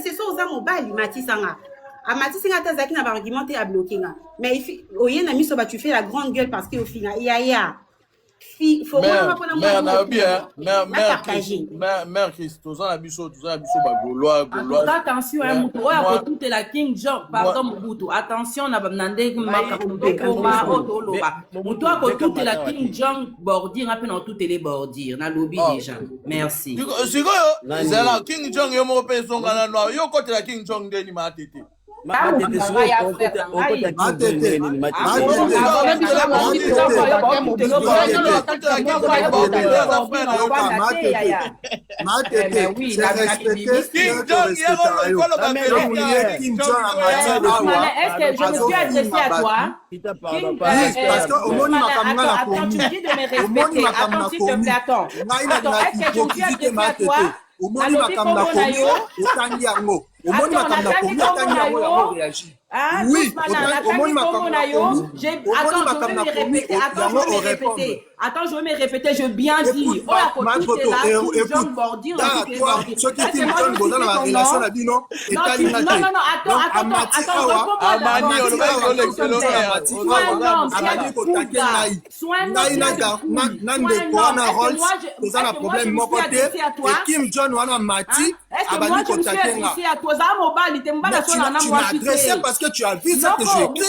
c'est ça aux mobile Matisanga. À Matisanga tazaki na argumenté à bloquer mais oye na miso ba tu fais la grande gueule parce que au final ya il faut mère Christ toza na biso ba gaulois attention mutu oya kotutela King John pardon Mobutu attention na ndenge makakoma otoloba mutu akotutela King John bordir ape na otutele bordir na lobby déjà merci sikoyo zela King John yo mo pe songa na no yo kotela King John ndeni ma tete Oui, attends, je vais me répéter, je bien dit. Parce que tu as vu ce que j'ai écrit.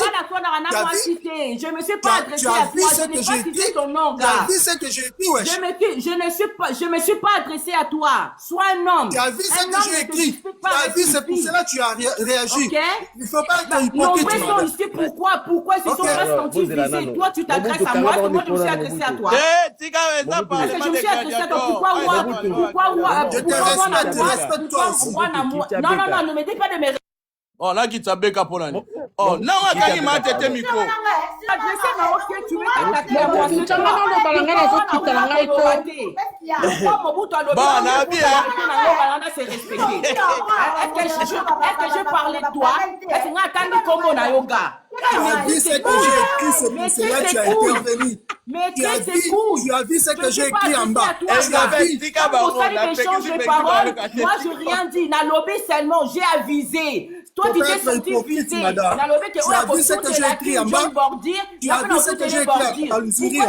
Je me suis pas adressé à toi. Je n'ai pas cité ton nom, gars. Tu as vu ce que j'ai écrit, wesh. Je me suis pas adressé à toi. Sois un homme. Tu as vu ce que j'ai écrit. Tu as vu, c'est pour cela que tu as réagi. Okay. Il ne faut pas être hypocrite. Nos ici, pourquoi ils se sont ressentis visés? Toi, tu t'adresses à moi, c'est moi je me suis adressé à toi. Je me suis adressé à toi. Pourquoi Je te respecte toi aussi. Non, ne me dis pas de me... Oh, là, qui t'a béca pour l'année. Oh, non, quand il m'a têté micro. Est-ce que je parlais de toi? Est-ce que tu as vu ce que j'ai écrit en bas. Moi, je n'ai rien dit. N'a lobé seulement, j'ai avisé. Toi, tu t'es senti visé. Tu as vu ce que j'ai écrit en bas. Tu as vu ce que j'ai écrit à l'usurier.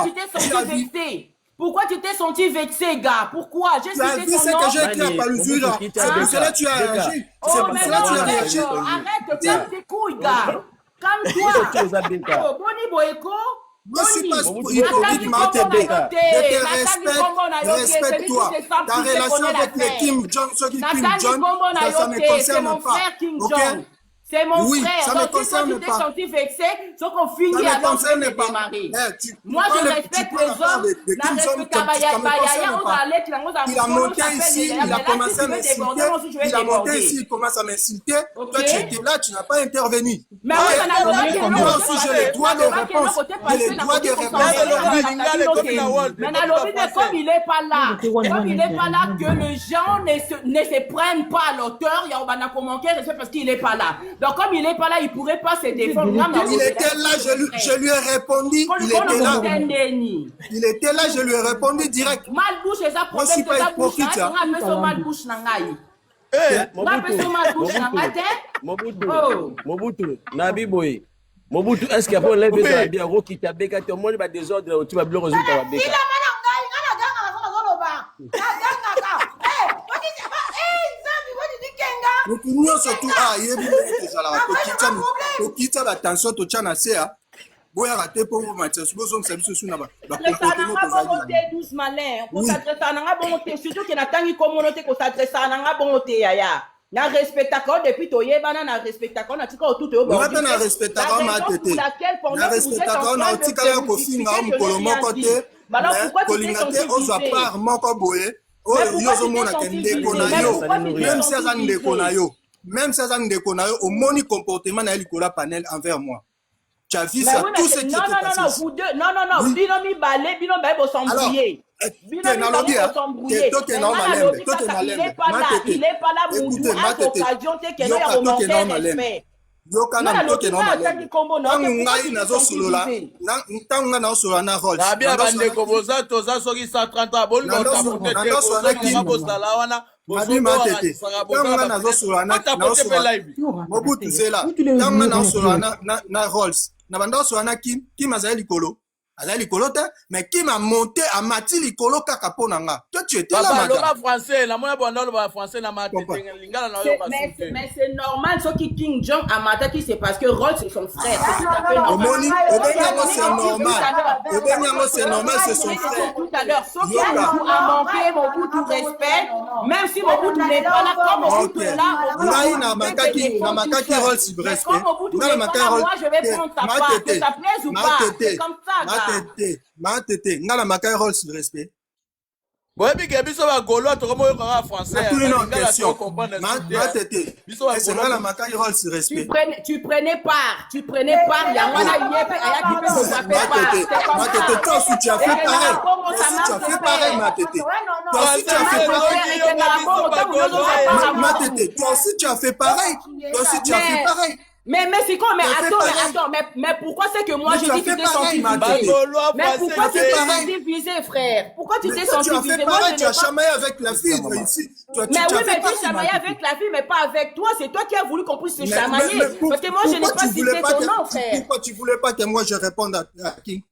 Pourquoi tu t'es senti vexé, gars? Pourquoi? Tu as vu ce que j'ai écrit à Paluzura. C'est pour cela que tu as réagi. C'est pour cela que tu as réagi. Arrête, ferme tes couilles, gars. Calme-toi. Boni Boeko. Je ne suis pas hypocrite, Matébé. Je te respecte-toi. Ta relation avec les Kim Jong, ceux qui Kim Jong, ça ne me concerne pas. Ok? C'est mon oui, frère. Ça ne me concerne pas. Senti vexé, sauf qu'on finit à démarrer. Moi, je respecte les hommes. Il a monté ici, il a commencé à m'insulter. Il a monté ici, il commence à m'insulter. Toi, tu étais là, tu n'as pas intervenu. Mais moi aussi, j'ai le droit de réponse. J'ai le droit de réponse. Mais comme il n'est pas là, que les gens ne se prennent pas à l'auteur, il y a un commentaire, parce qu'il n'est pas là. Donc, comme il n'est pas là, il ne pourrait pas se défendre. Il était là, je lui ai répondu. Il était là. Il était là, je lui ai répondu direct. Malbouche, c'est ça, problème. Je ne suis pas hypocrite. Mobutu, Nabi Boy. Mobutu, est-ce qu'il y a pas levé la bière qui t'a béca, tu as moins de désordre, tu vas bien résultat à béca. Nous surtout à l'attention to chana sea boya raté pour vous mettre sur besoin de service sous na ba douce malin on s'adresse à nga bonté surtout que natangi communauté ko s'adresse à nga bonté yaya na respecta ko depuis to yebana na respecta ko na tika tout to bon na respecta ko ma tete na respecta ko na tika la ko finga mukolo moko te kolingate ozo part moko boye oh yozo mona kendeko na yo même si azan ndeko na yo même si azan ndeko na yo au moni comportement na likola panel envers moi. Tu as vu ça, tout ce qui était passé. Non, binomi balé, binomi balé, vous s'embrouiller. Il est pas là, yokana mtoke na malembe tangu ngai nazosolola ntango nazosolola na rôle na bien bandeko boza toza soki 130 ans bolino tapote te bosala wana Mabi matete. Tanga nazo solana Mobutu zela. Tanga nazo solana na Rolls. Na banda solana Kim azali likolo. Azali likolo te, mais Kim a monté à mati likolo kaka pona nga. Toi tu étais là madame. Papa, le français, la moya banda le français na matete lingala na yo basute. Mais c'est normal ce qui King Jong a matati c'est parce que Rolls c'est son frère. C'est tout à fait normal. Omoni, Obenyango c'est normal. Obenyango c'est normal, c'est son frère. Tout à l'heure, ce qui a manqué Mobutu respect, même si Mobutu n'est pas là, comme Mobutu est là, na makaki Rolls si respect. Moi je vais prendre ta part, que ça plaise ou pas. C'est comme ça. Matete, ngala makai Rolls si respect. Ouais, puis que biso ba golo to comme yo français. Une question. Matete. C'est ngala makai Rolls si respect. Tu prenais part, il y a moi là yepe aya qui peut se taper part. Matete, toi aussi tu as fait pareil. Matete. Toi aussi tu as fait pareil. Matete, toi aussi tu as fait pareil. Mais c'est quoi? Mais attends, mais pourquoi c'est que moi je dis que tu t'es senti visé? Mais pourquoi tu t'es senti visé, frère? Pourquoi tu t'es senti visé? Tu as chamaillé avec la fille ici. Mais oui, mais tu as chamaillé avec la fille, mais pas avec toi. C'est toi qui as voulu qu'on puisse se chamailler. Parce que moi je n'ai pas cité ton nom, frère. Pourquoi tu voulais pas que moi je réponde à qui?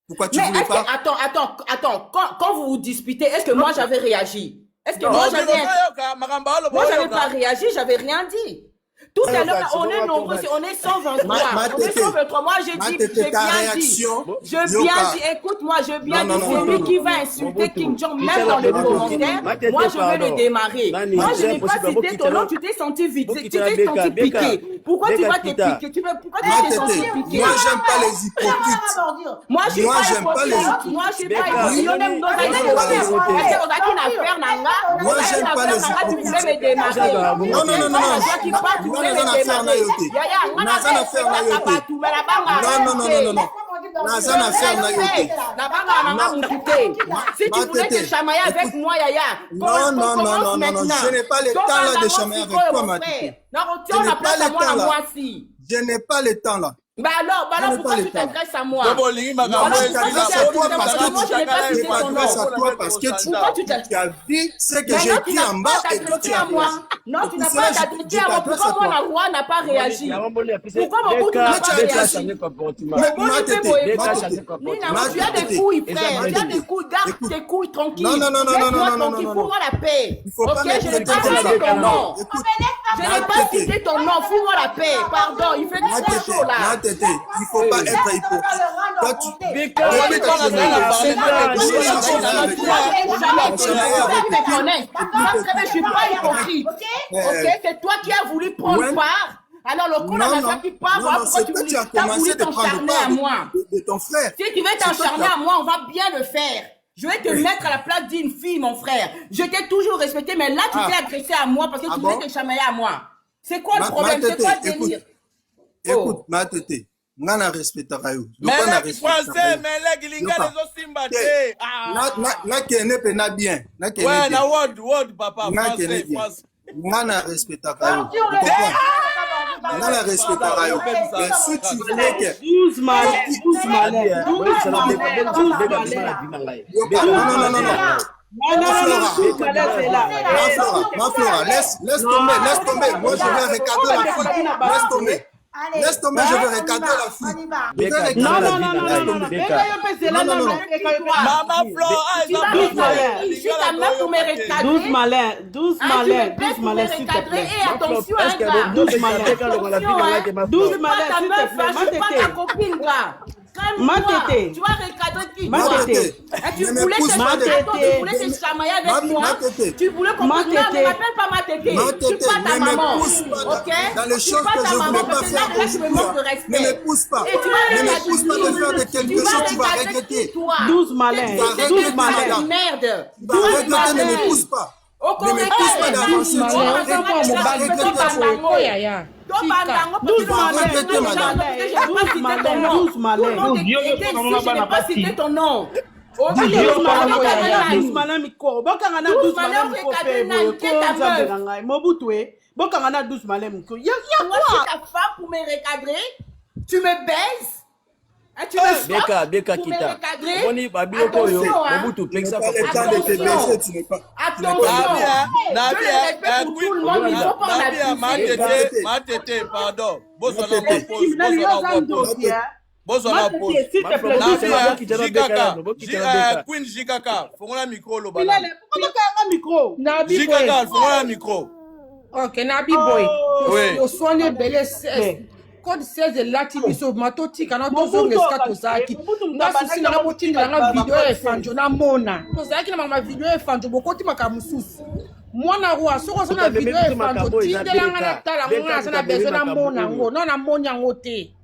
Pourquoi tu voulais pas? Attends. Quand vous vous disputez, est-ce que moi j'avais réagi? Est-ce que moi j'avais pas réagi? J'avais rien dit. Tout à l'heure, on est nombreux, on est 123. Moi, j'ai bien dit. Écoute-moi, j'ai bien dit, c'est lui qui va insulter King Jong, même dans le commentaire. Moi, je vais le démarrer. Moi, je n'ai pas cité ton nom, tu t'es senti vite, tu t'es senti piqué. Pourquoi tu vas te piquer? Pourquoi tu t'es senti piqué? Moi, j'aime pas les hypocrites. Moi, je suis pas hypocrite. Moi, je suis pas hypocrite. Moi, j'aime pas les hypocrites. Non. Non. Si tu voulais te chamailler avec moi, Yaya. Non. Je n'ai pas le temps là de chamailler avec toi, Matete. Je n'ai pas le temps là. Bah alors, pourquoi tu t'adresses à moi? Je t'adresse à toi parce que tu as vu ce que j'ai dit en bas et toi tu as moi. Non, tu n'as pas t'adressé à moi. Pourquoi moi, la roi n'a pas réagi? Pourquoi mon bout n'a pas réagi? Tu as des couilles, frère. Tu as des couilles. Garde tes couilles tranquilles. Non. Fous-moi la paix. Ok, je n'ai pas cité ton nom. Je n'ai pas cité ton nom. Fous-moi la paix. Pardon, il fait trop chaud là. Il ne faut pas être hypocrite. Toi, tu je suis pas hypocrite. Ok, c'est toi qui as voulu prendre part. Alors le coup n'a qui part. Pourquoi tu as voulu t'encharner à moi? De ton frère. Si tu veux t'encharner à moi, on va bien le faire. Je vais te mettre à la place d'une fille, mon frère. Je t'ai toujours respecté, mais là tu t'es agressé à moi parce que tu voulais te chamailler à moi. C'est quoi le problème? C'est quoi le délire? Écoute, Matete, ngana respectaka yo. Mais les français, mais les gilinga les osimba te. Na kene pe na bien. Na kene. Ouais, na word papa français. Ngana respectaka yo. Ngana respectaka yo. Mais si tu voulais que 12 malais. Non, Flora, laisse tomber. Moi, je vais recadrer la fille. Laisse tomber, je vais recadrer la fille. Non. Maman Flora, si ta mère pour me recadrer. 12 malins, s'il te plaît. Et attention, 12 malins, s'il te plaît. Ta copine là. Matete. Tu vas recadrer qui? Matete. Tu voulais te chamailler avec moi. Tu voulais qu'on me ne m'appelle pas Matete. Je suis pas ta maman. Ok? Dans les choses que je voulais pas faire pour toi. Ne me pousse pas. Ne me pousse pas de faire de quelque chose, tu vas regretter. 12 malins. 12 malins. Merde. Tu vas regretter, ne me pousse pas. Ne me pousse pas d'avancer. Tu vas regretter. 12 malins. Je n'ai pas cité ton nom. 12 malins miko. Bokangana 12 malins miko. Mobutu. Bokangana 12 malins miko. Moi, je suis ta femme pour me recadrer. Tu me baises. Beka kita. Moni babiloko yo, Mobutu peksa pas le temps de te baisser, tu n'es pas. Nabia, Matete, pardon. Queen Jikaka, fongola micro lo bala. Jikaka, fongola micro. Ok, Nabi boy. Oui. Au soigné belé 16. Code 16 est là, tu so matoti kana to zo ngeska to zaki. Na sisi na boti na video e fanjo na mona. To zaki na ma video e fanjo bokoti makamususu. Mwana roi soko so na video e fanjo tindela ngana tala ngana sana bezo na mona ngo no na monya ngote.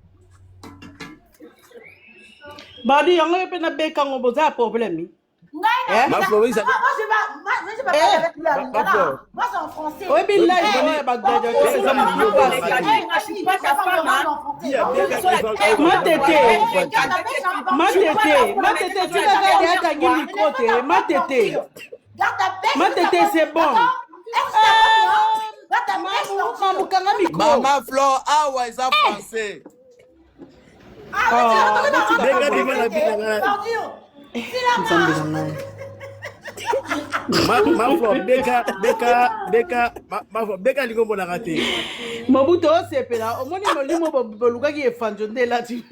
Badi yango pe na beka ngo boza problème. Ma Florence, moi je vais parler avec lui à Lingala. Moi c'est en français. Oui, mais là il connaît Bagdad. Matete, tu vas regarder ta gueule micro, Matete, c'est bon. Maman Flore, awa eza français. Beka likombo na raté. Mobutu osepela omoni molimo bolukaki efanjo nde lati.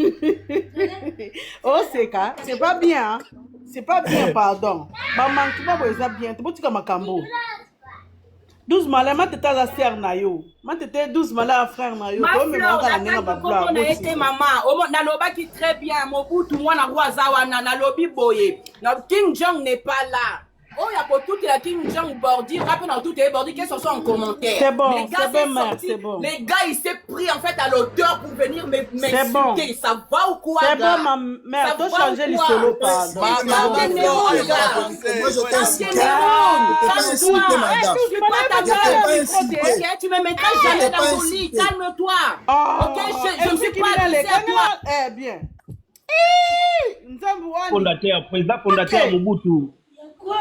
Oseka, c'est pas bien. C'est pas bien, pardon. Mamanki ba boza bien, tobotika makambo. 12 malais, Matete la sœur na yo. Matete 12 malais frère na yo. Ma Flore, on a été maman. Naloba qui très bien. Mobutu mwana rwazawa na lobi boye. King Jong n'est pas là. Oh, il y a pour tout la King Jong bordi. Rappelez dans tout les bordi qu'est-ce que ce soit en commentaire. C'est bon, c'est bon. Les gars, il s'est pris en fait à l'auteur pour venir m'insulter. Bon. Ça va ou quoi? C'est bon, ma mère. Tu as changé les solos, pardon. Moi, je t'ai insulté. Tu me mettras jamais dans ton lit. Calme-toi. Ok, je ne suis pas à toi. Eh bien. Président fondateur Mobutu.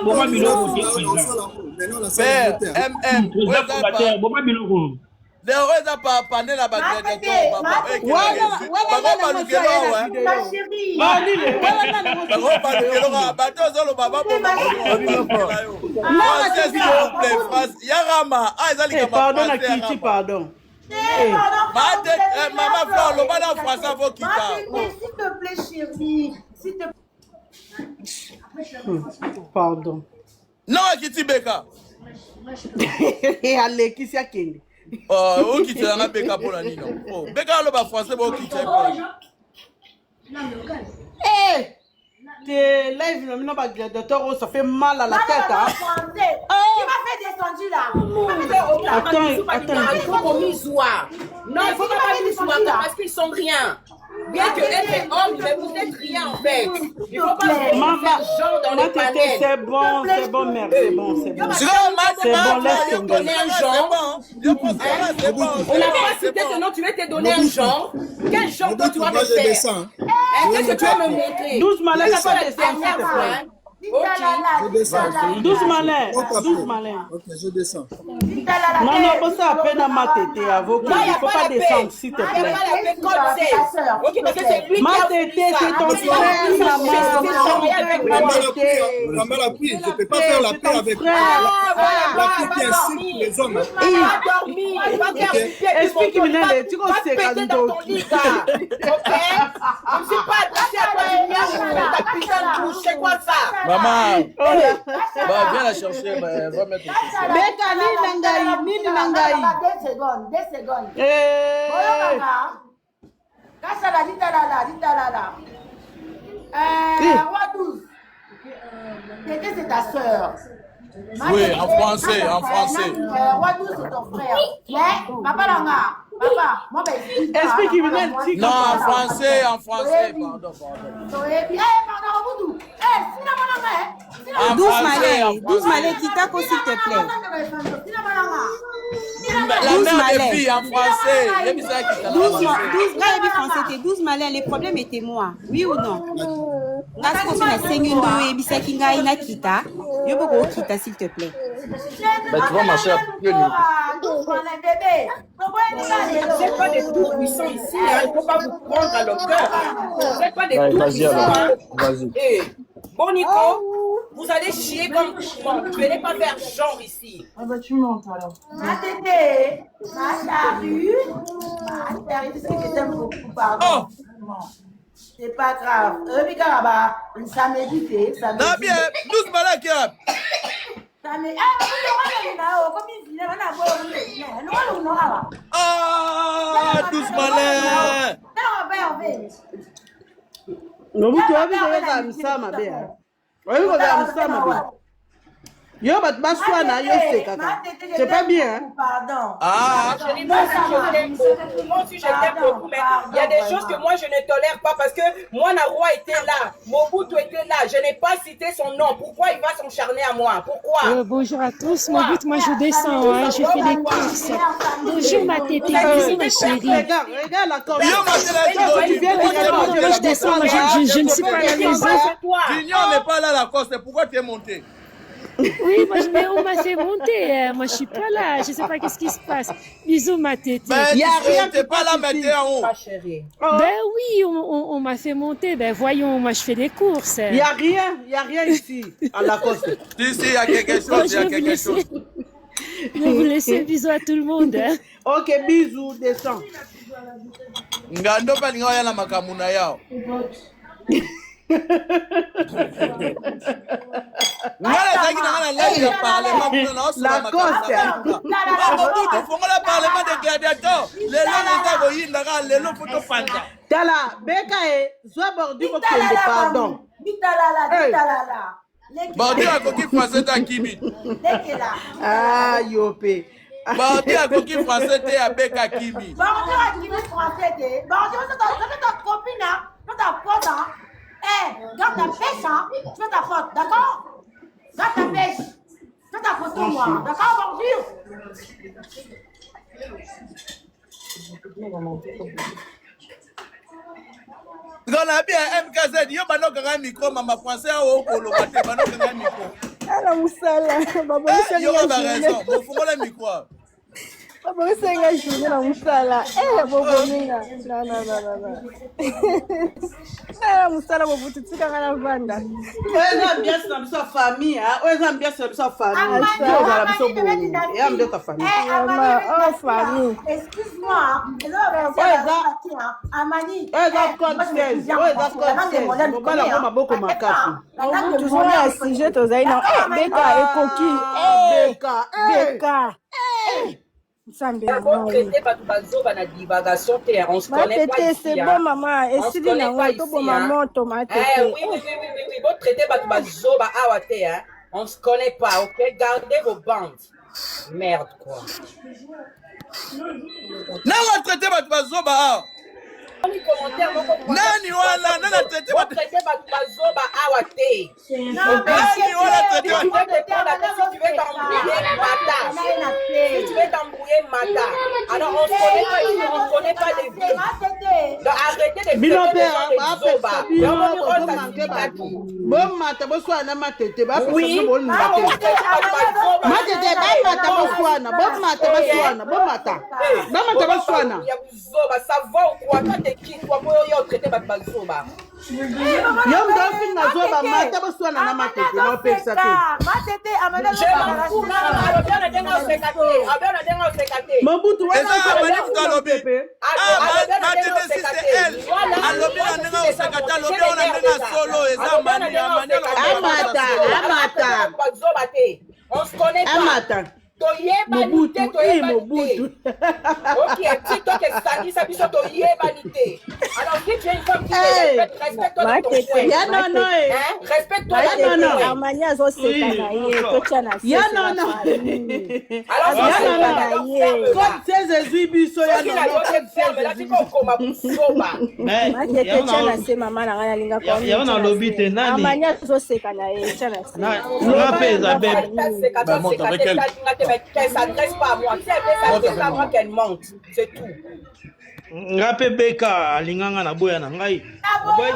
Boma biloko Père, MM. Boma biloko. Leo eza pa pande na bagadiateur papa. Bako balukelo wa. Bako balukelo wa. Bato zolo baba boma. Français s'il vous plaît, France. Yarama, eza lika ba. Pardon na kiti, pardon. Maman Flore, le bas en français faut quitter. S'il te plaît, chérie. S'il te plaît. Pardon. Non, Kiti Beka. Allez, qui s'y a kende? Oh, Kiti la Beka pour la nino. Oh, Beka le bas français pour Kiti. Eh! Tes lives, non, pas gladiateur, ça fait mal à la tête, hein? Qui m'a fait descendu là? Attends. Il faut qu'on misoire. Non, il faut pas misoire parce qu'ils sont rien. Bien que être homme, mais vous êtes rien en fait. Il faut pas faire genre dans les panels. C'est bon, mère, c'est bon. C'est bon, laisse tomber. Donner un genre. On n'a pas cité ce nom, tu veux te donner un genre. Quel genre toi tu vas me faire? Qu'est-ce que tu vas me montrer? 12 malais, ça va descendre, s'il te plaît. Je descends. 12 malins. Ok, je descends. Non, ça à peine à ma tête, avocat. Il ne faut pas descendre, s'il te plaît. Ma tête, c'est ton frère, maman. Maman l'a pris. Je ne peux pas faire la paix avec la fille qui insulte les hommes. Explique-moi, tu sais quand tu dans ton lit, ok? Je ne suis pas attaché à ta putain de bouche, c'est quoi ça? Maman, viens la chercher, va mettre. Beka, nini nangai. 2 secondes. Kasala, dit-là. Roi 12. Tété, c'est ta soeur. Oui, en français. Roi 12, c'est ton frère. Mais, papa Langa, moi, explique-moi. Non, en français, pardon. Pardon, Mobutu. En 12 malais, Kitako, s'il te plaît. La mère des filles en français. 12 malais, les problèmes étaient moi. Oui ou non? Nasi kofi na sengi ndo yebisaki ngai nakita. Yo boko okita s'il te plaît. Bah tu vois ma soeur, C'est pas des tout puissants ici, hein. Il ne faut pas vous prendre à leur cœur. C'est pas des tout puissants. Vas-y. Hey, bon Nico, vous allez chier comme bon, tu venez pas faire genre ici. Ah bah tu montes alors. Ma tété, ma charrue, tout ce que j'aime beaucoup, pardon. C'est pas grave. Regarde, ça médite, ça médite. Non bien, doucement là qui a. Ah, doucement là. Non, mais tu as vu que ça m'a bien. Oui, vous avez ça m'a bien. Yo, bah, Baswana, yo, c'est caca. C'est pas bien. Pardon. Ah, Moi aussi, je t'aime beaucoup, mais il y a des choses que moi, je ne tolère pas parce que moi, Narwa était là, Mobutu était là. Je n'ai pas cité son nom. Pourquoi il va s'encharner à moi? Pourquoi? Bonjour à tous. Mobutu, moi, je descends. Hein, je fais des courses. Bonjour, ma tété. Bonjour, ma chérie. Regarde la corde. Moi, je descends. Je ne suis pas à la maison. Junior n'est pas là, la cause. C'est pourquoi tu es monté? Oui, moi, on m'a fait monter. Moi, je suis pas là. Je sais pas qu'est-ce qui se passe. Bisous, ma tété. Ben, t'es pas là, mais t'es en haut. Ben oui, on m'a fait monter. Ben voyons, moi, je fais des courses. Il y a rien ici à la coste. Si, il y a quelque chose, il y a quelque chose. Je vais vous laisser. Bisous à tout le monde. Ok, bisous, descends. Ngando pa linga ya na makamuna yao. Ngala zaki na ngala leli ya parlement pour na osula coste. Mobutu fongola parlement de gladiateurs. Lelo nza boyinda ka lelo photo panda. Tala, beka e zwa bordu ko kende pardon. Bitalala. Bordu akoki français ta kimi. Ah, yope. Bordu akoki français te ya beka kimi. Bordu akoki français te. Bordu c'est ta copine, c'est ta pote. Garde ta pêche, hein. Fais ta faute, d'accord? Garde ta pêche. Fais ta photo, moi. D'accord, bonjour? On a bien MKZ, yo bano kanga micro, mama français au kolo mate, bano kanga micro. Ala musala, baba musala. Yo ba raison, mo fumo le micro. Baba musala journée na musala. Bobo minga. Na. Ala musala bobo tutika kana vanda. Oza bien sur sa famille, hein. Oza bien sur sa famille. Oza la so bon. Et am de ta famille. Oh famille. Excuse-moi. Amani. Oza code 16. Oza code 16. Bobala ko maboko makasi. Tu vois si je te zai na. Beka ekoki. Beka. On se connaît pas. C'est bon, maman. Et si vous n'avez pas bon, maman, tomate. Oui. Vous traitez pas de bazoba awate, hein. On se connaît pas, ok? Gardez vos bandes. Merde, quoi. Non, on traite pas de bazoba. Nani wala nana traité ba bazoba awate. Nani wala traité ba si tu veux t'embrouiller mata. Si tu veux t'embrouiller mata. Alors on se connaît pas les vies. Donc arrêtez de faire des zoba. Bon mata boswana matete ba oui. Matete ba mata boswana. Bon mata boswana. Bon mata. Ba mata boswana. Ça va ou quoi? Qui toi pour yo traiter ba bazoba. Yo ndofin na zoba mata boswana na matete no pesa te. Matete amana je abana denga sekate. Mobutu wana abana kalobe. Matete si c'est elle. Alobi na denga sekate alobi ona denga solo eza mani amana. Amata. Bazoba te. On se connaît pas. Amata. Mobutu. Ok, TikTok est sali, ça biso toyebanité. Alors si tu es une femme qui te respecte-toi dans ton coin. Respecte-toi dans ton coin. Armania zo sekana ye, tochana sekana. Ya non. Alors comme c'est Jésus biso ya non. Matete chana se mama na ngana linga kwa. Ya na lobby te nani? Armania zo sekana ye, chana se. Na pesa bebe. qu'elle ne s'adresse pas à moi. Si elle veut s'adresser à moi, qu'elle monte. C'est tout. Ngape beka alinganga na boya na ngai. Moi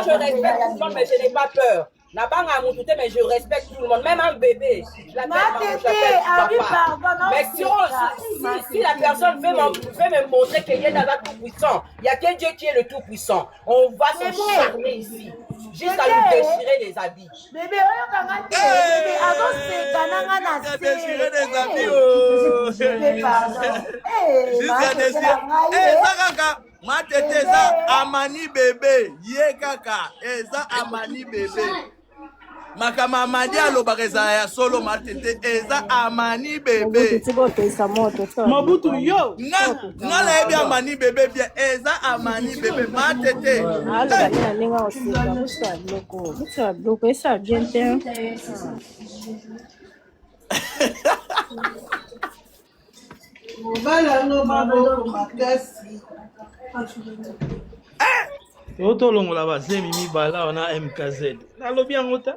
je respecte tout le monde mais je n'ai pas peur. Mais je respecte tout le monde, même un bébé. Je l'appelle papa. Mais si la personne veut me montrer qu'il y a un tout-puissant, il n'y a que Dieu qui est le tout-puissant. On va s'acharner ici, juste à lui déchirer les habits. Bébé, déchirer les habits. Jusqu'à déchirer. Ma tete eza amani bébé. Ye kaka. Eza amani bébé. Makama amadi alobaka eza ya solo ma tete eza amani bébé. Mobutu yo. Nga na yebi amani bébé bien. Eza amani bébé ma tete. Otolongola bazemi mibala wana MKZ. Nalobi yango ta.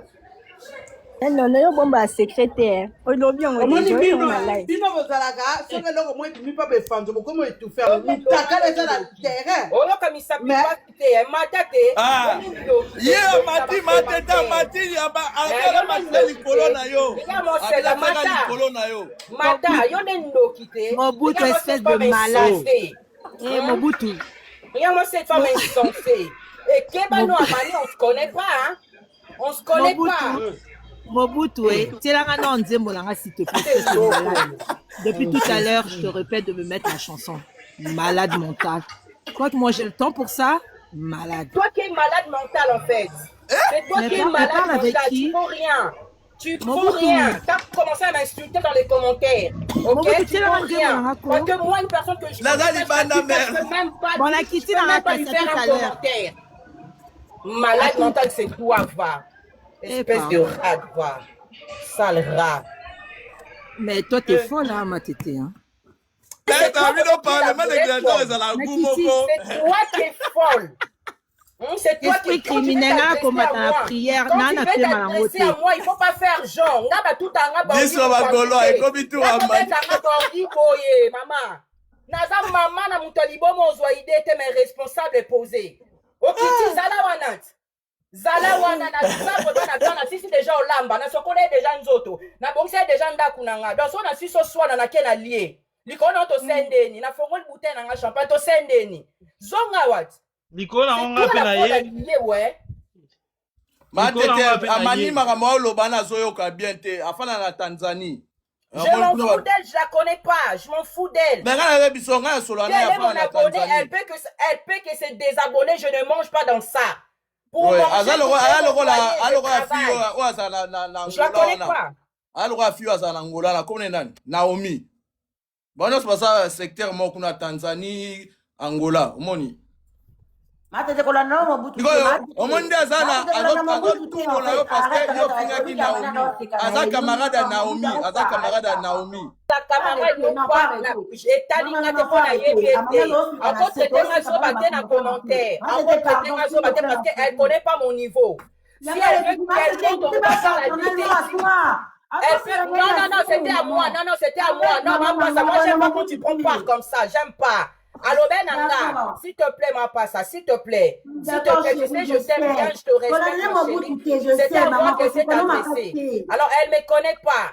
Non, non, yo bomba secrétaire. Olobi yango déjà. Bino bozalaka, soki eloko moi etumi mpa befanzo bokomo étouffer. Mutakala eza na terrain. Oyo kamisa pipa te, mata te. Ah. Ye mati mati ya ba akela mati likolo na yo. Akela mati likolo na yo. Mata, yo ne ndoki te. Mobutu espèce de malade. Eh Mobutu. Regarde-moi cette femme insensée. Et Kebano Amani, on se connaît pas, hein? On se connaît pas. Mobutu, tu es là, s'il te plaît. Depuis tout à l'heure, je te répète de me mettre la chanson. Malade mental. Quoi que moi j'ai le temps pour ça, malade. Toi qui es malade mental en fait. C'est toi qui es malade mental, tu ne fais rien. Tu ne fais rien. Tu as commencé à m'insulter dans les commentaires. Ok, tu ne fais rien. Parce que moi, une personne que je peux même pas lui faire un commentaire. Malade mental, c'est toi, va. Espèce de rat, va. Sale rat. Mais toi, t'es folle, hein, ma tété, hein. C'est toi qui es folle. C'est toi qui es criminel comme ta prière. Quand tu veux t'adresser à moi, il ne faut pas faire genre. Maman na mutalibo mozoide te mes responsables posés. Okiti zala wanat. Zala wana na zabo na bana sisi déjà olamba na sokole déjà nzoto. Na bongse déjà ndaku nanga. Donc on a si so swana na kena lié. Likono to sendeni na fongol bouteille na champagne to sendeni. Zonga wat. Likola onga pe na ye. Ouais. Matete amani makamwa lobana zoyoka bien te afana na Tanzanie. Je m'en fous d'elle, je la connais pas, je m'en fous d'elle. Mais quand elle est mon abonnée, elle peut que se désabonner, je ne mange pas dans ça. Pour manger, je la connais pas. Alors fille à Angola na comme Naomi. Bon c'est pas ça secteur mo kuna Tanzanie, Angola, moni. Matete kola no Mobutu. Omonde azana azotuko na yo parce que yo finga ki Naomi. Aza camarade à Naomi, aza camarade à Naomi. Ta camarade non pas j'ai talinga te pona yebete. Encore traiter ma so baté na commentaire. Encore traiter ma so baté parce qu'elle connaît pas mon niveau. Si elle veut qu'elle monte on va faire la vidéo. Elle fait non c'était à moi. Non c'était à moi. Non pas ça. Moi j'aime pas quand tu prends part comme ça. J'aime pas. Allô Benanga, s'il te plaît, ma pas ça, s'il te plaît. S'il te plaît, tu sais, je t'aime bien, je te respecte. C'est à moi qu'elle s'est adressée. Alors, elle ne me connaît pas.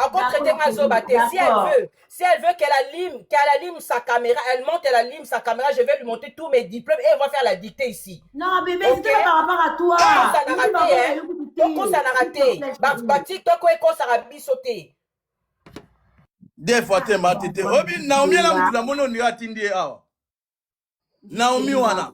Encore traiter ma zobaté. Si elle veut qu'elle allume sa caméra, elle monte, elle allume sa caméra, je vais lui monter tous mes diplômes et elle va faire la dictée ici. Non, bébé, c'était par rapport à toi. Ça n'a raté, hein. Donc, ça n'a raté. Bati, toi, quoi, ça a bisauté. Des fois te matete obi Naomi la mutu na mono ni atindi awa Naomi wana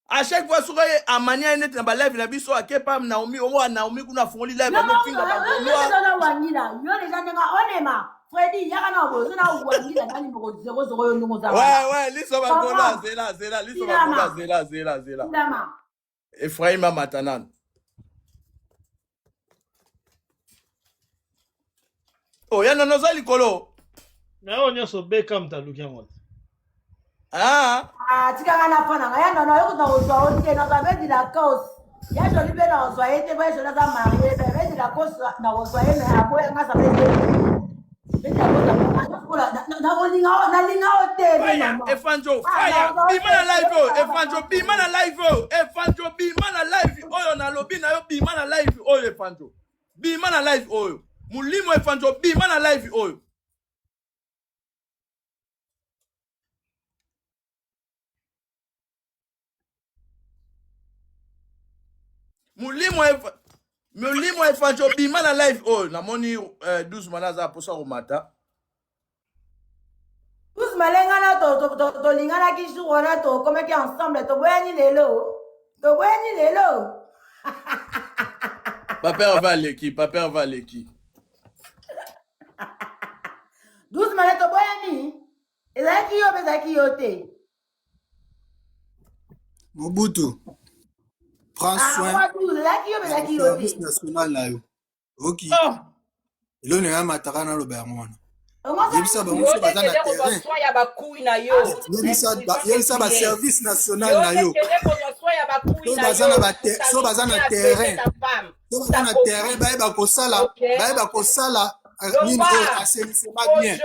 à chaque fois soka amani net na ba live na biso akepa Naomi o Naomi kuna fongoli live na finga ba no wanila yo les gens nga onema Freddy yaka na bozo na wanila nani mo 00 yo ndongo za ouais liso ba gola zela liso ba gola zela ndama Ephraim Matanan oh ya nono za likolo na onyo so beka mtalukia ngote Ah. Ah, tu as un enfant, non, non, non, on la cause. Il y a joli bien dans le été, je l'ai marié, mais la cause dans le foyer, mais à quoi ça fait Efanjo, fire! Bimana live, Efanjo, Bimana live, Efanjo, Bimana live, oyo na lobi na yo, Bimana live, oyo Efanjo. Bimana live, oyo. Mulimo Efanjo, Bimana live, oyo. Mulimo Efanjo, Bimana live, oyo. Na moni 12 manaza posa romata. Tous malengana to lingana ki wana to comme qui ensemble to boyani lelo. To boyani lelo. Papa va l'équipe, Papa va l'équipe. 12 malais to boyani. Ezaki yo bezaki yote. Mobutu. Prends soin. Ezaki yo Service national là yo. OK. Ilo ne mataka na lobermona. Yebisa ba muso baza na terrain. Yebisa ba service national na yo. So baza na terrain. So baza na terrain ba kosala nini assainissement bien.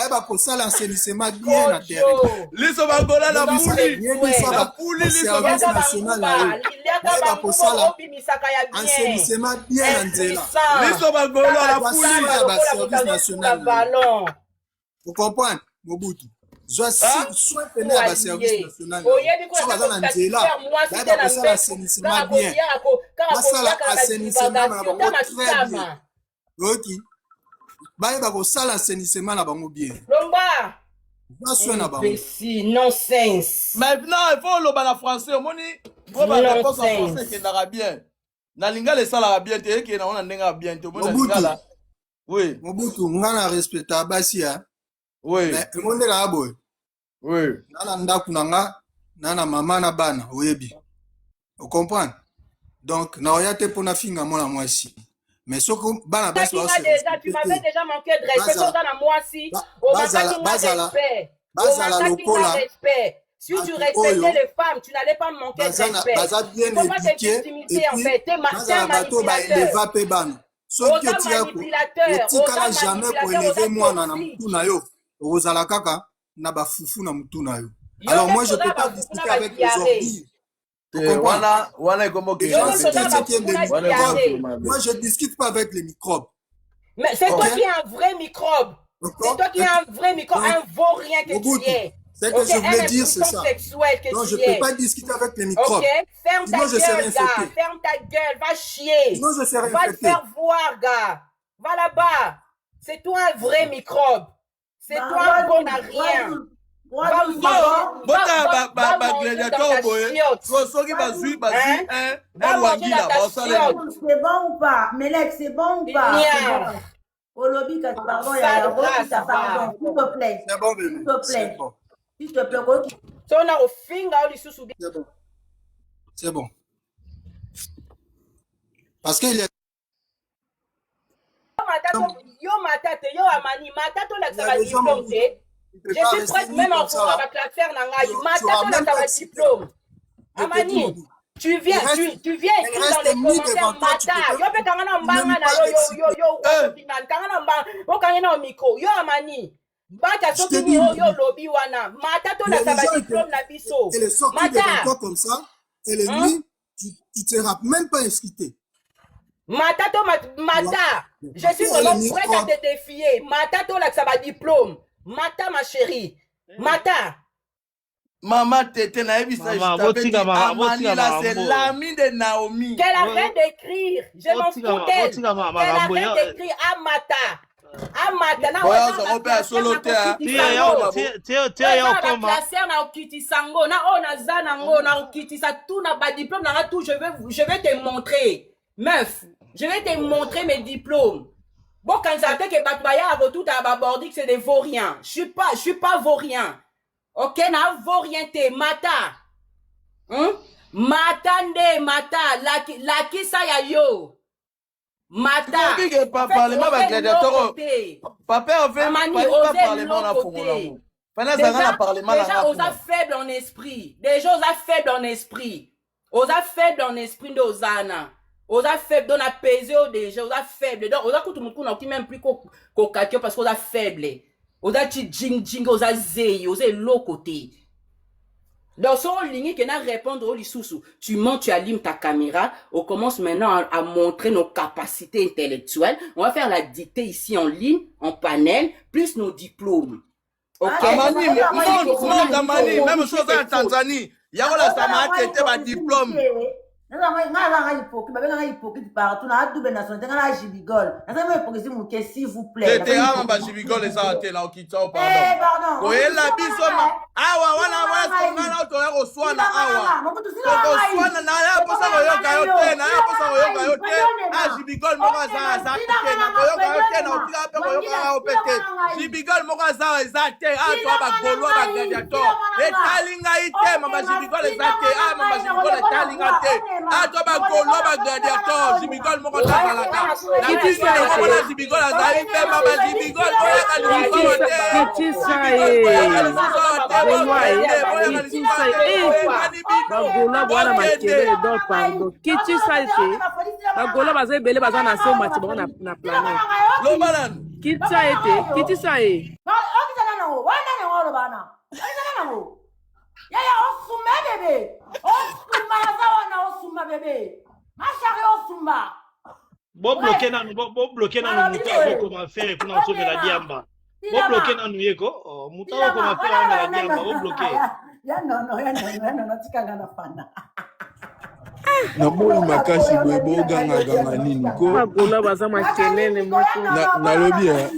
Ba kosala assainissement bien na terrain. Liso bagola na puli service national na yo. Ba kosala assainissement bien na nzela. Liso bagola na puli ba service national. Vous comprenez, Mobutu? Soit peine à la service national. So baza na nzela, ba kosala assainissement bien. Basala assainissement na bango très bien. OK. Ba kosala assainissement na bango bien. Lomba. Nonsense. Maintenant, il faut le en français. Au moni, faut la réponse en français qui n'aura bien. Na linga le sala bien, te qui na on n'enga bien. Te moni là. Oui. Mobutu, ngana respecta basia. Oui. Mais monde la boy. Oui. Nana ndaku nanga, nana mama na bana, oyebi. Vous comprenez? Donc, na oyate pona finga mona mwasi. Mais ce que bana basi wa tu m'avais déjà manqué de respect dans la mwasi. Bazala lokola. Si tu respectais les femmes, tu n'allais pas me manquer de respect. Comment t'es intimidé en fait? T'es un manipulateur. Soki otikala jamais pour élever moi na mutu na yo. Ozala kaka na ba fufu na mutu na yo. Alors moi je peux pas discuter avec les ordi. Moi je discute pas avec les microbes. Mais c'est toi qui es un vrai microbe. C'est toi qui es un vrai microbe, un vaurien que tu es. C'est que je voulais dire, c'est ça. Non, je peux pas discuter avec les microbes. Ok, ferme ta gueule, gars. Ferme ta gueule, va chier. Non, je serai va te faire voir, gars. Va là-bas. C'est toi un vrai microbe. C'est toi un bon à rien. C'est bon ou pas? Melek, c'est bon ou pas? Au lobby, pardon, il y a pardon, s'il te plaît. C'est bon, s'il te plaît. S'il te plaît, c'est bon. C'est bon. Parce qu'il y a... Je suis prête même en cours avec la faire Nangaï. Matato la diplôme. Amani, tu viens écrire dans les commentaires Mata. Yo pe kangana mbanga na yo kangana micro. Yo Amani. Bata soki yo lobby wana. Matato la diplôme na biso. Elle est sortie devant toi comme ça. Elle est nuit. Tu te seras même pas inscrité. Matato Mata. Je suis vraiment prête à te défier. Matato la diplôme. Mata, ma chérie. Mata. Maman, t'étais naïve, ça, je t'avais dit, Amani, là, c'est l'ami de Naomi. Qu'elle arrête d'écrire. Je m'en fous d'elle. Qu'elle arrête d'écrire Amata. Amata. On peut solo terre. Je vais te montrer. Meuf, je vais te montrer mes diplômes. Bon, quand ça fait que Batbaya a tout à aborder que c'est des vauriens. Je suis pas vaurien. Ok, na vaurien te mata. Matande mata. La kisa ya yo. Mata. Papa, parler avec les docteurs. Papa, on fait pas parler mon enfant. Déjà, osa faible en esprit. Déjà, osa faible en esprit. Osa faible en esprit de Osana. Osa faible, donc apaiser déjà. Osa faible. Donc, osa tout le monde qui même plus qu'au kakio parce qu'osa faible. Osa ti jing, osa zeyi, osa l'autre côté. Donc, sur ligne qui n'a répondre au sous. Tu montes, tu allumes ta caméra. On commence maintenant à montrer nos capacités intellectuelles. On va faire la dictée ici en ligne, en panel, plus nos diplômes. Ok. Amani, même chose en Tanzanie. Il y a la Samate, c'était ma diplôme. Partout, na double nationalité, na Jibigol. S'il vous plaît. C'était avant Jibigol et ça là au Kitao pardon. Oui, la bisoma. Awa wana to yako swana awa. Ko swana na ya posa yoka yote, na ya posa yoka. Ah Jibigol moka za te na yoka yote na otira pe yoka opete. Jibigol moka za te ah to ba golwa ba gladiator. Et talinga ite mama Jibigol za te ah mama Jibigol talinga te. Ah to ba golwa ba gladiator. Jibigol moka za balaka. Na biso moka Jibigol za ite mama Jibigol moka Jibigol te. Bon bloqué dans nous comment faire pour nous sauver la diamba. Bon bloqué dans nous yeko, mutao comment faire la diamba, bon bloqué. Non, tikanga na fana. Na boyi makasi boye boganga ganga nini ko. Magola baza makelele moko. Na lobi eh.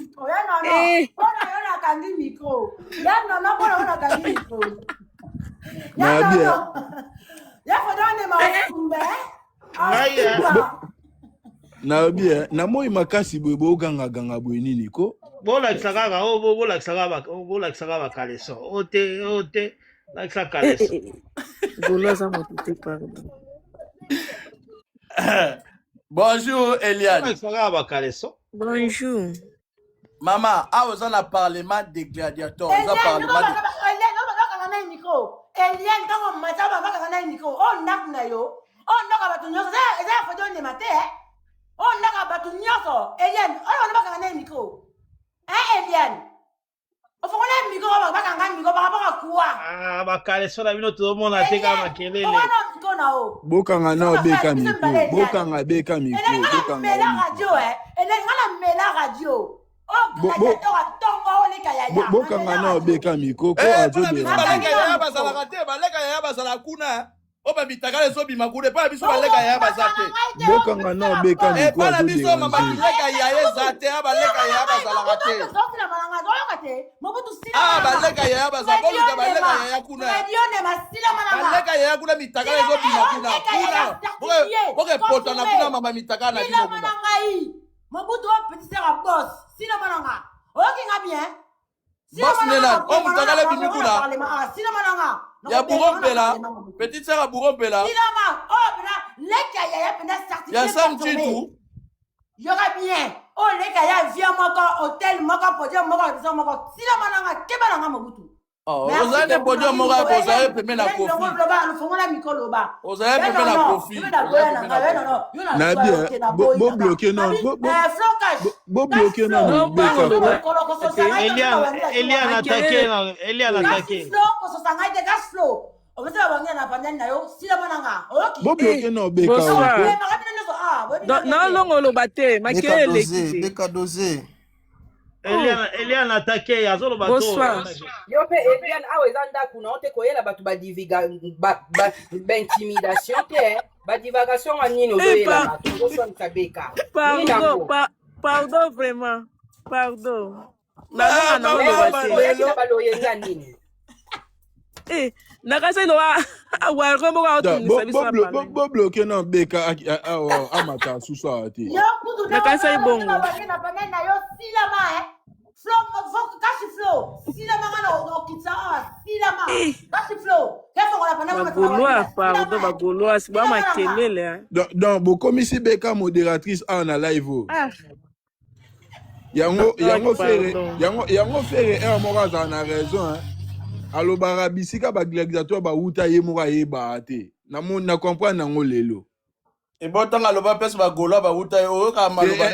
Ona kandi micro. Ona kandi micro. Na bien. Ya fodone ma kumbe. Na bien, na moyi makasi boye boganga ganga boye nini ko. Bola kisaka bola kisaka kaleso. Ote la kisaka kaleso. Gola za motuté pardon. Bonjour Eliane. Bonjour. Maman, vous en a parlement des gladiateurs. Vous en parlement de micro. Eliane, quand on m'a dit un micro, on n'a pas yo. On n'a pas de nyos. Ça fait donner maté. On n'a pas de nyos. Eliane, on n'a pas de micro. Hein Eliane? On fait un micro, on va pas un micro par rapport à quoi? Ah, bah kaleso la bino tout le monde a été comme makelele. Bokanga na beka micro. Bokanga beka micro. Bokanga la radio elle est la radio. Bokanga na beka micro ko ajo be. Baleka ya bazala te, baleka ya bazala kuna. Oba bitakale so bimakure pa biso baleka ya bazate. Bokanga na beka micro. Bala biso mama baleka ya zate, baleka ya bazala te. Ah baleka ya bazala boluka baleka ya kuna. Baleka ya kuna bitakale so bimakuna. Kuna. Boke poto na kuna mama bitakala na bino kuna. Mobutu petit sœur à boss. Sina mananga. Ok nga bien. Boss nena, on mutakale bimikuna. Sina mananga. Ya Bourgompela, petite sœur à Bourgompela. Sina oh bena, leka ya pena certifié. Ya Sam Chitou. Y'aura bien. Oh leka ya via moko hôtel moko podium moko biso moko. Sina mananga kebalanga Mobutu. Oh, vous avez podium moko vous avez payé na Kofi. Vous avez payé na Kofi. Na bien, bo bloqué non. Bo bloqué non. Eliane attaqué. Bo bloqué non beka. Non longo lo baté, makele beka dosé. Eliane attaqué azolo bato. Bonsoir. Yo pe Eliane awezanda kuna ote koyela batu ba intimidation te ba divagation anini ozoyela batu oson tabeka. Pardon vraiment. Pardon. Baloyenga nini? Nakasa lo wa rombo wa otu service ba bo bloqué non beka amata suso ati. Nakasa ibongo. Bagoloa, c'est pas ma kelele. Donc, vous commissaire Beka modératrice en live. Yango fere moko aza na raison hein. Alobara bisika ba gladiateur ba uta ye moko ayeba te. Na comprendre nango lelo. Et bon tant aloba pes ba golo ba uta yo ka maloba.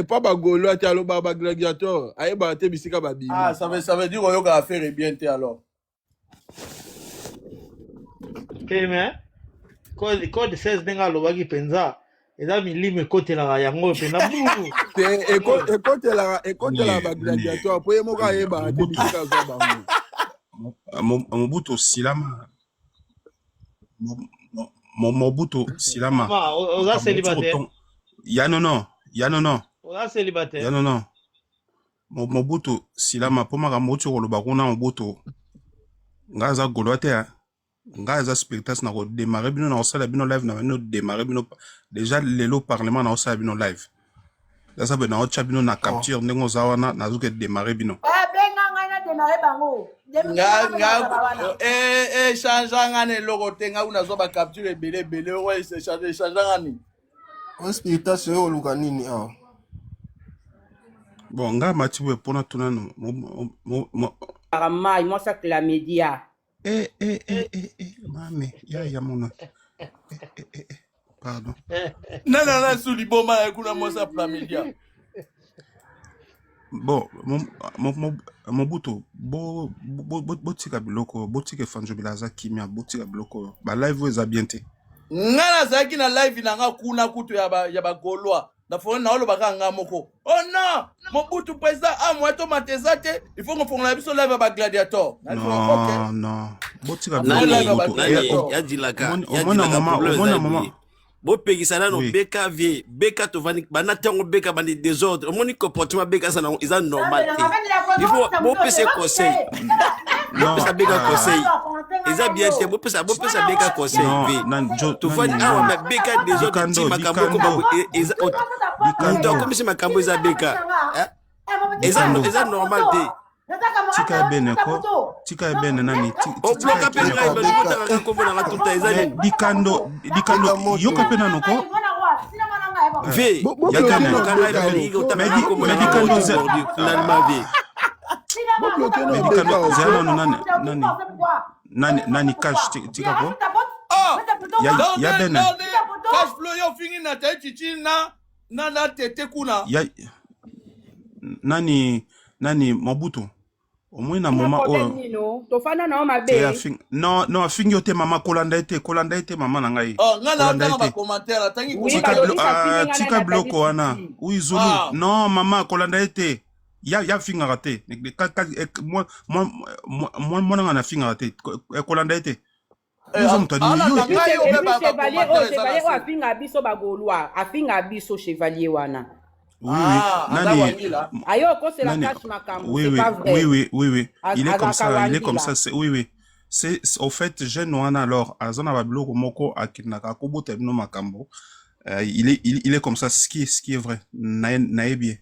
Pas ba golo ti aloba ba gladiateur ayeba te bisika ba bimi. Ah ça veut dire yo ka faire bien te alors. Mais code 16 denga aloba ki penza. Eza milime côté la yango pe na bu. Écoute la ba gladiateur po ye moko ayeba te bisika za bango. Mobutu Silama. Mobutu Silama. Oza célibataire. Ya non. Oza célibataire. Ya non. Mobutu Silama po maka motu koloba kuna Mobutu. Ngaza golote ngaza spectacle na ko démarrer bino na osala bino live na bino démarrer bino déjà lelo parlement na osala bino live. Là ça be na ocha bino na capture ndengo zawana na zuke démarrer bino. Démarrer bango. Changeanga ne logo tenga una zo ba capture belé ouais c'est changeanga ni. On spirita se o luka nini ah. Bon nga matiwe pona tuna no Paramai moi ça que la média. Mami ya mono. Pardon. Non suli boma kuna moi ça la média. Bon, Mobutu, tika biloko, tika fanjo bilaza kimia, tika biloko, ba live weza biente. Ngana zaki na live na nga kuna kutu ya ba golwa. Na fone na olo baka nga moko. Oh non, Mobutu président mweto matezate, il faut qu'on fonde la biso live ba gladiator. Non. Tika biloko. Ya dilaka. Mama. Bo pegisana no beka vie beka to vani bana tango beka bani désordre moni comportement beka ça non ils normal il faut bo pese conseil non ça beka conseil ils a bien c'est bo pese beka conseil to vani mais beka désordre ti makambo ko donc comme c'est makambo ils a beka ils a normal te tika bene nani o bloka pe ngai ba ko ko na tuta ezali dikando yoka pe nanoko ve yakana kana ibeli ko tamedi ko na dikando za na mavi nani cash tika ko ya bene cash flow yo fingi na tete na tete kuna nani Mobutu omwina mama tofana na mabe non afingi ote mama kolanda ete mama na ngai ngana na ba commentaire tangi tika bloko wana uizulu non mama kolanda ete ya finga rate moi na finga rate kolanda ete chevalier afinga biso bagolwa afinga biso chevalier wana. Oui. Il est comme ça, oui. C'est au fait jeune wana alors azana bablo moko akinaka ko tebno makambo. Il est comme ça ce qui est vrai. Naebie.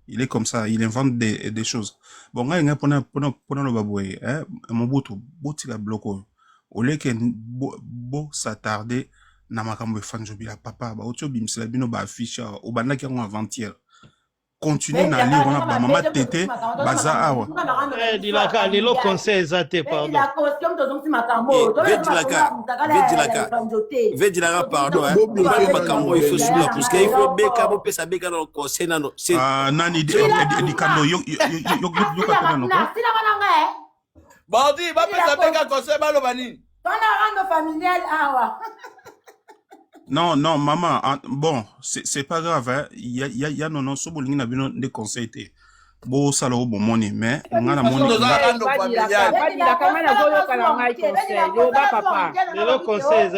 Il est comme ça, il invente des choses. Bon nga pona le baboué hein Mobutu botika bloko. Au lieu que bo s'attarder na makambo fanjo bila papa ba otyo bimsela bino ba affiche au bandaki ngo avant-hier. Continue na lire on a ba mama tete baza awa. Dilaka lelo conseil zate pardon. La costume de donc makambo. Dilaka pardon hein. Makambo il faut subir parce qu'il faut beka bo pesa beka no conseil nano. Nani dikando yo kapena no. Bandi ba pesa beka conseil ba lo bani. Dans la rando familiale awa. Non, maman, bon, c'est pas grave, hein. Il y a non, so bolingi na bino de conseils te. Bo salo bo money, mais on a la money. Le conseil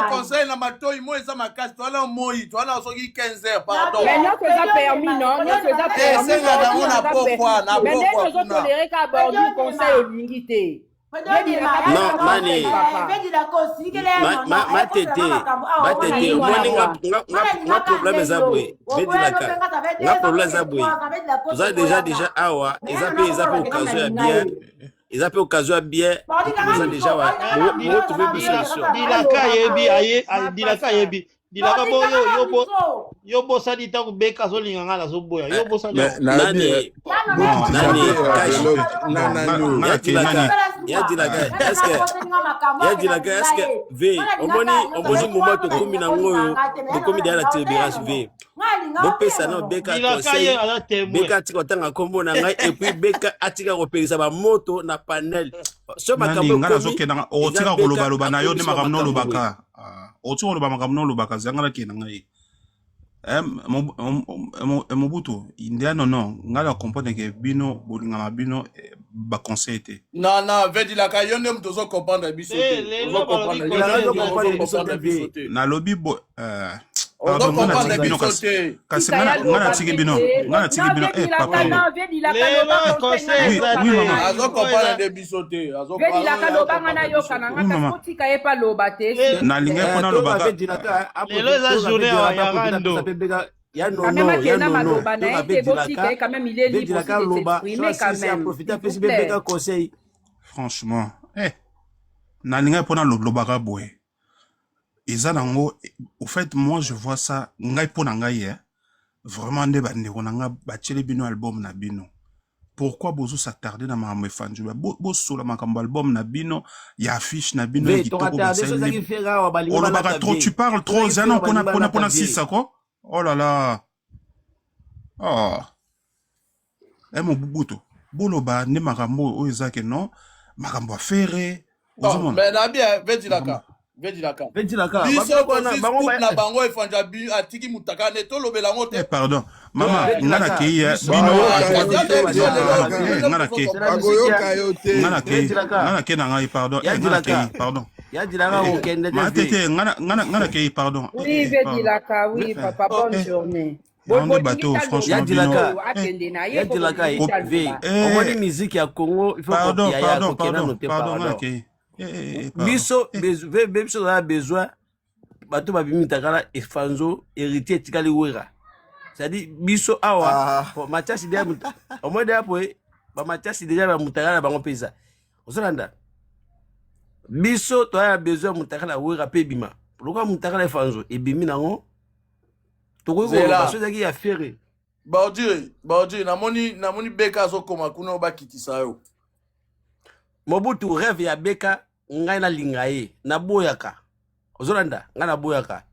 conseil na matoi mo eza makasi to ala moi to ala soki 15h pardon. Mais non que ça permis non, non que ça permis. C'est na mona pourquoi na pourquoi. Mais nous tolérer ka bordu conseil limité. Non, Nani. Ma tete, moi problème zaboué. Ma problème zaboué. Vous avez déjà awa, ils appellent occasion bien. Ils appellent occasion bien. Vous avez déjà trouvé une solution. Dilaka yebi dilaka bo yo bosani ntango beka azolinganga nazoboya yo bosani eske ve omoni moment tokomi nango oyo tokomi deya na télébérage ve bopesa na beka conseil beka atika kotanga nkombo na ngai epuis beka atika kopekisa bamoto na panel so makambo nga nazokendanga otika kolobaloba na yo nde makambo nolobaka otika koloba makambo nolobaka zanga nakenda ngai Mobutu india non nga na comprendre que bino bolingama bino ba conseil te non vedi la ka yo ndem tozo comprendre biso na lobby bo pardon nga na tiki bino kasi nga na tiki bino papa oui maman azo comprendre de biso te azo vedi la ka lobanga na yo kana nga kotika ye pa loba te na linga pona lobaka lelo eza journée ya rando ya quand même il est libre de s'exprimer quand même franchement na linga pona lobaka boy eza nango au fait moi je vois ça ngai pona ngai vraiment nde bandeko na nga bachele bino album na bino pourquoi bozo s'attarder na makambo efanju bo sola makambo album na bino ya affiche na bino olobaka trop tu parles trop zana pona sisa quoi oh là là mon Mobutu boloba nde makambo oyo ezake non makambo afere mais na bien vedilaka biso na bango efanja atiki mutaka ne tolobela ngo te pardon mama nga na kei bino nga na kei na ngai pardon nga na kei pardon pardon oui vedilaka oui papa bonne journée bateau franchement omoni musique ya Congo il faut pardon nga na kei biso na besoin bato babimi takala efanzo héritier tikali wera c'est-à-dire biso awa Mathias dia omoi dia po ba Mathias déjà ba mutakala bango pesa osolanda biso to ya besoin mutakala wera pe bima pourquoi mutakala efanzo ebimi nango toko ko baso zaki ya fere baudi namoni beka azokoma kuna bakitisa yo Mobutu rêve ya beka ngai na linga ye na boyaka ozolanda ngai na boyaka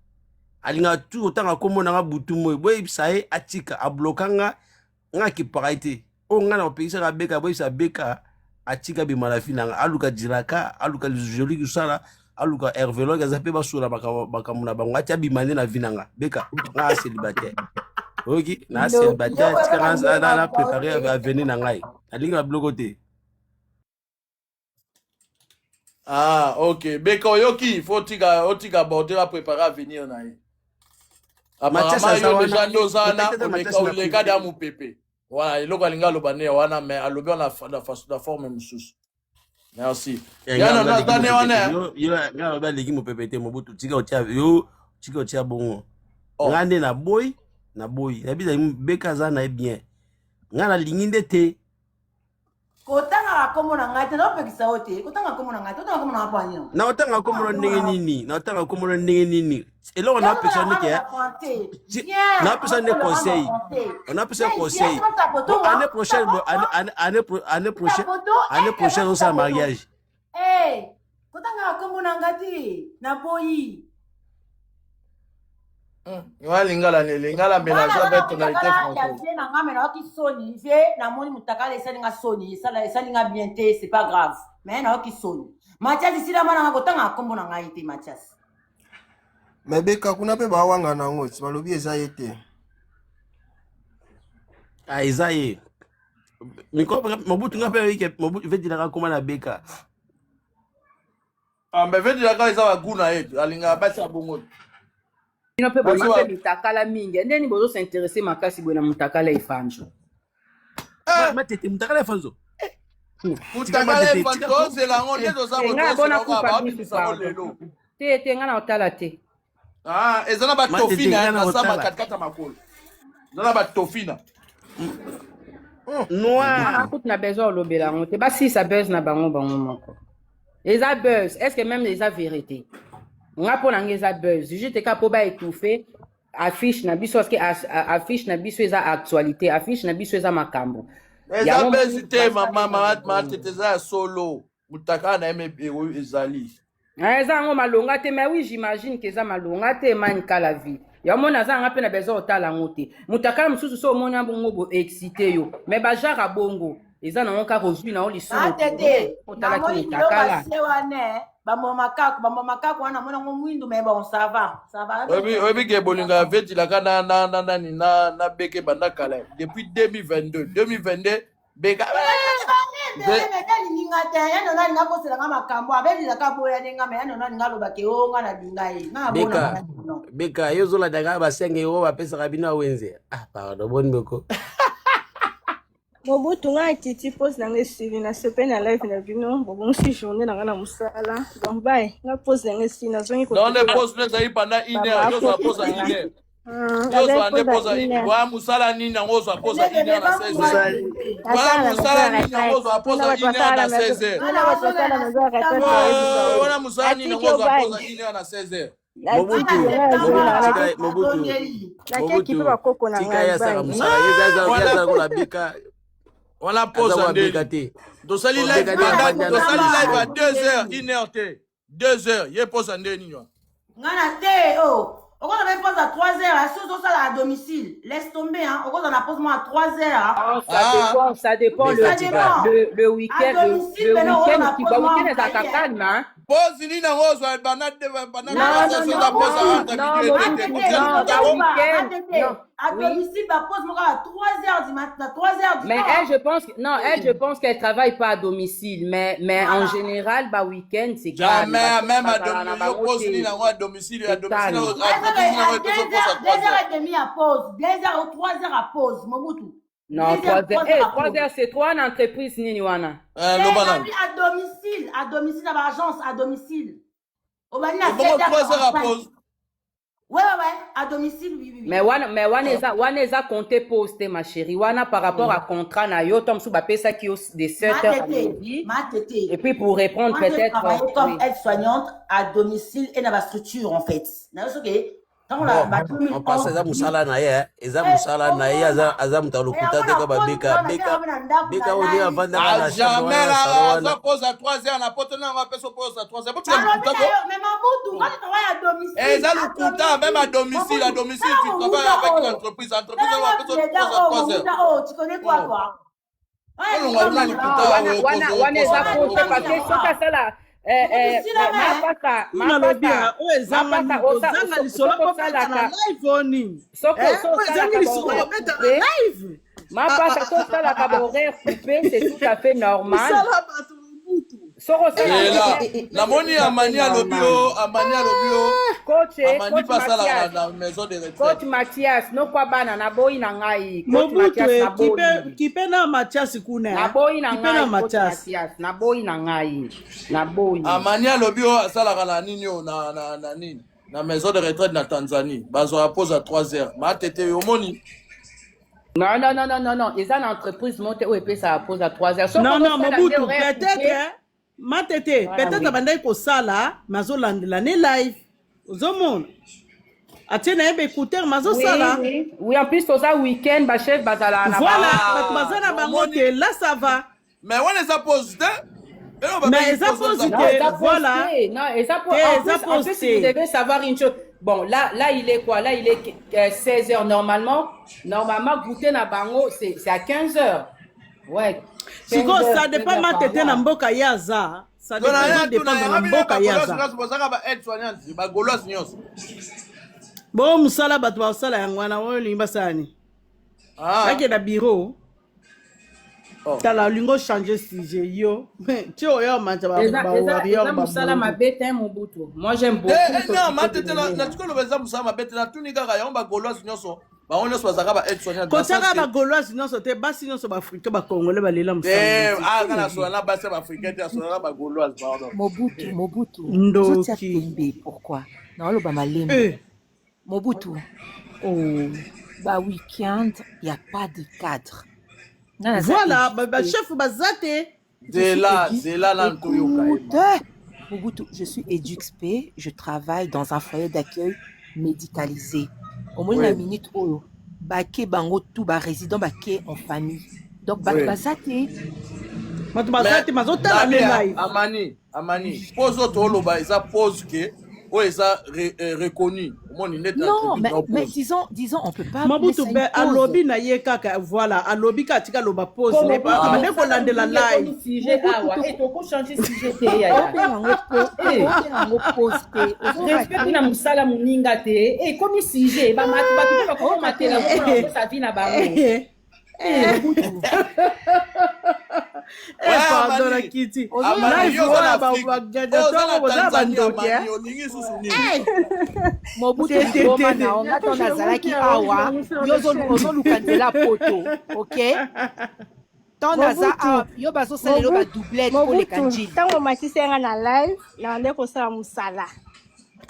alinga tu otanga kombo na butu moy boy bisaye atika ablokanga nga kiparaite o ngai na opekisa ka beka boy sa beka atika bi malafi nanga aluka jiraka aluka joli kusala aluka hervelo gazape basura bakamuna bango atia bimane na vinanga beka nga célibataire oki na célibataire tika na préparer à venir na ngai alinga blokote. Ah, ok. Beko yoki, faut otika border à préparer à venir na ye. Apparemment, yo déjà ndozana, le gars d'amu pepe. Voilà, il a linga lobane wana mais a lobi la forme mususu. Merci. Ya na dane wana. Yo nga ba ligi mu pepe te Mobutu tika otia bongo. Ngande na boy. Na biza beka za na bien. Nga na linginde te. Kotanga komo na ngai te no pekisa ote kotanga komo na ngai to tanga komo na apani no na otanga komo na ndenge nini eloko na pekisa ndike na pekisa ne conseil on a pekisa conseil année prochaine on sa mariage kotanga komo na ngati na boyi lingala mélange avec tonalité française. C'est pas grave. Mais Mathias ici la mana ngotanga kombo na ngai te Mathias. Mais beka kuna pe bawanga nango balobi ezayete. Ezaye. Mobutu ngape wike Mobutu vedi na koma na beka. Mais vedi la ka eza guna yetu alinga basi abongo. Ino pe bozo mitakala mingi ndeni bozo s'intéresser makasi bwana mutakala efanjo matete mutakala efanjo mutakala efanjo zela ngone doza bozo te ngana otala te ezana ba tofina na samba katikata makolo ezana ba tofina noir akut na besoin lobela ngote ba si sa buzz na bango moko eza buzz est-ce que même les a vérité nga po na ngeza buzz juste ka po ba étouffer affiche na biso parce que affiche na biso eza actualité affiche na biso eza makambo eza buzz te mama tete za solo mutaka na eme biro ezali eza ngo malonga te mais oui j'imagine que eza malonga te manika la vie ya mona za nga pe na bezo otala ngote mutaka mususu so mona bongo bo excité yo mais ba jara bongo eza na nka revu na oli solo tete otala ki mutakala bambo wana mona ngo mwindu mais bon ça va obi ke bolinga veti la kana na beke banda kala depuis 2022 beka beka yozola daga basenge yo bapesaka bino awenze pardon boni beko Mobutu nga titi pose na ngesili na sepe na live na bino bobonsi journée na ngana musala donc bye nga pose na ngesili na zongi ko non ne pose ne zayi pendant 1 heure yo so pose 1 heure yo so ande pose wa musala nini na ngozo pose 1 heure na 16 heures wa musala nini na ngozo pose 1 heure na 16 heures wana musala nini na ngozo pose 1 heure na 16 heures Mobutu tika ya saka musala yeza ko bika on la pose en deux. Dosali live à 2 heures, 1 heure té. 2 heures, il pose en deux niño. Ngana té oh. On va pose à 3 heures, si on ça à domicile. Laisse tomber hein. On va pose moi à 3 heures. Ça dépend le week-end qui va week-end est à calme hein. Pose ni na ngozo banane à domicile, bah pose moi à 3 heures du matin, à 3 heures du mais elle, je pense qu'elle travaille pas à domicile, mais en général, bah week-end, c'est calme. Même à domicile, pose ni na à domicile, à domicile. 2h30 à pause, 2h ou 3 heures à pause, Mobutu. Non, 3 heures, c'est toi en entreprise, Niniwana. À domicile, à l'agence, à domicile. Au Mali, à 3 heures à pause. Ouais, à domicile, oui. Mais wana eza compté poste, ma chérie. Wana par rapport à contrat na yo, tom sou bapé ça qui est de 7 heures à midi. Et puis pour répondre peut-être. Comme aide-soignante à domicile et dans la structure, en fait. On passe à musala na ye, eza musala na ye, aza mutalukuta de ka beka oni avanda na jamais la pose à 3 heures na pote na va se pose à 3 heures. Mais Mobutu, quand tu travailles à domicile. Eza lukuta même à domicile, tu travailles avec l'entreprise, va pose à 3 heures. Oh, tu connais quoi toi? Wana eza compté parce que ça là mapasa tosalaka bahoraire coupé, c'est tout à fait normal. namoni amani alobio amani pasala na maison de retraite. Coach Mathias nokwa bana na boyi na ngai kipe na Mathias kuna na boyi na ngai Mathias na boyi na ngai na boyi amani alobio asalaka na nini na nini na maison de retraite na Tanzanie bazo pose à 3 heures ma tete yomoni. Non, ils ont une entreprise montée où et ça pose à 3 heures. Non, Mobutu, peut-être ma tete peut-être bandai ko sala mazo landela ne live ozomona atena ebe écouteur mazo sala oui en plus ça week-end ba chef bazala na voilà bazana bango te là ça va mais on les a posé mais ça pose voilà non et ça pose vous devez savoir une chose. Bon là il est quoi, là il est 16 heures normalement goûter na bango c'est à 15 heures. Ouais. Siko ça dépend ma tete na mboka yaza. Ça dépend na mboka yaza. Bon musala batu ba sala yango na wo limba sani. Ake na bureau. Tala lingo changer sujet yo. Tu oyo manja ba warrior ba. Musala mabete Mobutu. Moi j'aime beaucoup. Non, ma tete na tukolo beza musala mabete na tunika ka yomba goloise nyoso. On ne soit pas aide-soignante. Quand ça va gauloise non c'était bas sinon c'est africain ba congolais ba lela musala. Kana so na bas africain te so na ba gauloise pardon. Mobutu. Ndoki. Pourquoi? Non le ba malembe. Mobutu. Oh, ba week-end, il y a pas de cadre. Voilà, ba chef bazate. C'est là là ntoyoka. Mobutu, je suis EduxP, je travaille dans un foyer d'accueil médicalisé. Au moins la minute où baké bango tout ba résident baké en famille. Donc bazate. Amani, pose autre holoba, ça pose que ou ça reconnu. Non, mais disons, on peut pas. Mabutu alobi na ye kaka voilà, alobi katika loba pose mais pas mais ko landela live. Sujet awa et to ko changer sujet te ya. Respect na musala muninga te et comme sujet ba matu ba ko matela ko sa vie na bango. Pardon la Kitty. Mobutu Goma na onga to nazalaki awa yozo lukandela poto, OK? Tonaza awa yo bazo salelo ba doublette pour les kanjili. Tango matisenga na live na ndeko sala musala.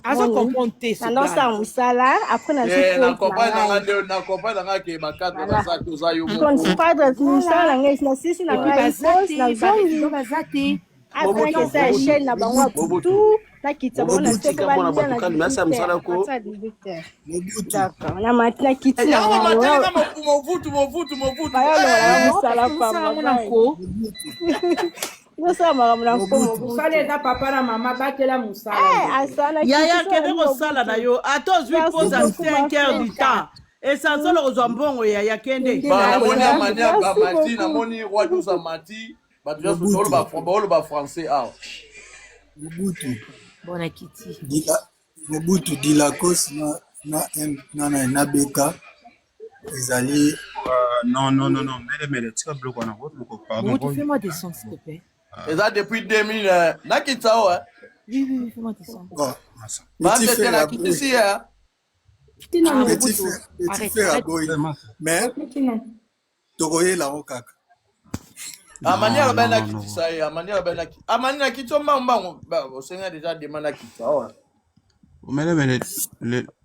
Azo comprendre ça. Na sala musala après na na comprendre nga ke bakata na sa to za yo mo. Kon padre musala ngai na sisi na ngai na zongi bazati. Après que ça chaîne na bango tout na kitsa bona teka ba na batukani masa musala ko. D'accord. Na matla kitsa na Mobutu. Ba musala pa mo. Musala eza papa na mama batela musala. Yaya kende kosala na yo atozwi pose à 5 heures du temps. Et ça solo kozwa mbongo yaya kende. Ba moni amania ba mati na moni roi douza mati ba tu ba français ah. Mobutu. Bona Kitty. Mobutu Dilakos na beka ezali non mais tu vas bloquer na votre pardon. Mobutu, fais-moi des sons s'il te plaît. Et ça depuis 2000 na kitao hein. Oui, fais-moi des sons. C'était la Kitty hein. Petit frère à boy. Mais tokoye la okaka. Amania ba na Kitty ça et amania ba na Kitty. Amania Kitty mba o senga déjà demanda Kitty hein. Mais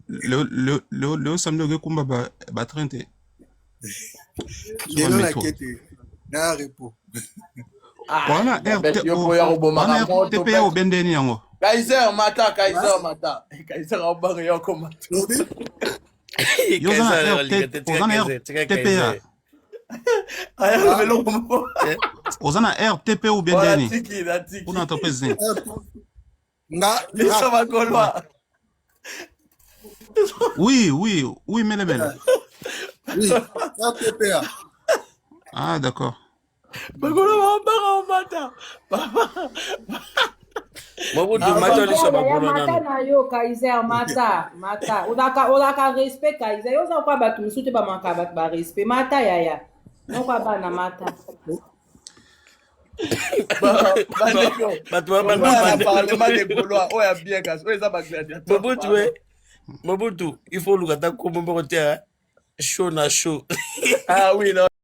le samedi ke kumba ba 30. Lelo la kete na repo. Wana RTP au bendeni yango. Kaiser mata. Kaiser obanga yoko mata. Yozana RTP. Aya velo kombo. Ozana RTP ou bendeni. Una entreprise. Lisa makolwa. Oui, mele. Oui, RTP. Ah, d'accord. Mobutu mata liso bakolo nanu. Na yo Kaiser mata. Olaka respect Kaiser. Yo za kwa batu msute ba manka batu ba respect mata yaya. No kwa bana mata. Mobutu, il faut lukata kombo kotea show na show. Ah oui, non.